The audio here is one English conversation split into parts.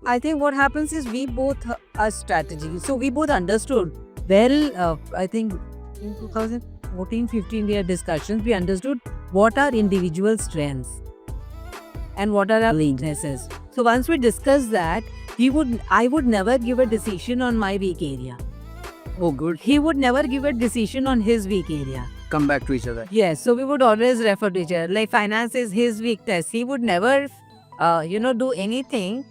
I think what happens is we both are strategy. So we both understood well. I think in 2014-15 we had discussions. We understood what are individual strengths and what are our weaknesses. So once we discussed that, I would never give a decision on my weak area. Oh, good. He would never give a decision on his weak area. Come back to each other. Yes, so we would always refer to each other. Like finance is his weakness. He would never, do anything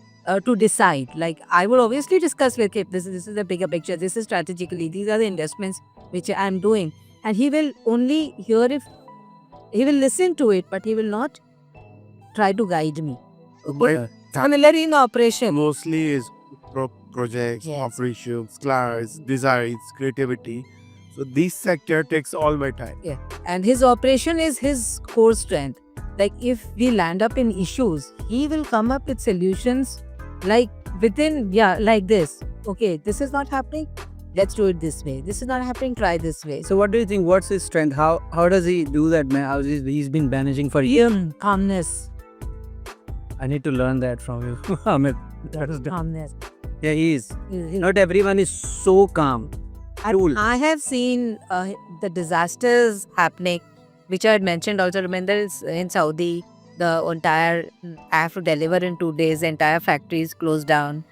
to decide. Like I would obviously discuss with him. This is the bigger picture. This is strategically. These are the investments which I am doing, and he will only hear if he will listen to it, but he will not try to guide me. But Similarly in operation. Mostly is projects, Yes. operations, clients, designs, creativity. So this sector takes all my time. And his operation is his core strength. Like if we land up in issues, he will come up with solutions like within, like this. Okay, this is not happening. Let's do it this way. This is not happening. Try this way. so what do you think? What's his strength? How does he do that, man? He's been managing for years. Calmness. I need to learn that from you. Amit. That is Calmness. yeah, he is. He- Not everyone is so calm. Cool. I have seen the disasters happening, which I had mentioned also. Remember, it's in Saudi, the entire I have to deliver in 2 days. The entire factory is closed down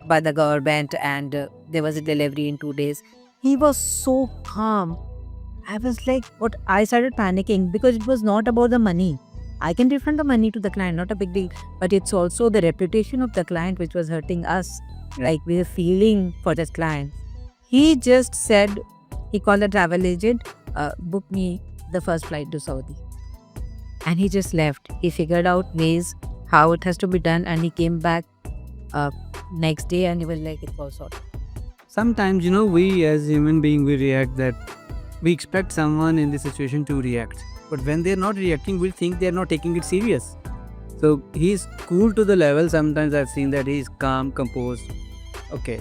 by the government, and there was a delivery in 2 days. He was so calm. I was like, what? I started panicking because it was not about the money. I can refund the money to the client, not a big deal. But it's also the reputation of the client which was hurting us. Like we were feeling for that client. He just said, he called the travel agent, book me the first flight to Saudi. And he just left. He figured out ways how it has to be done, and he came back next day and he was like, it's all sorted. Sometimes, we as human beings, we react that we expect someone in this situation to react. But when they're not reacting, we think they're not taking it serious. So he's cool to the level. Sometimes I've seen that he's calm, composed. Okay.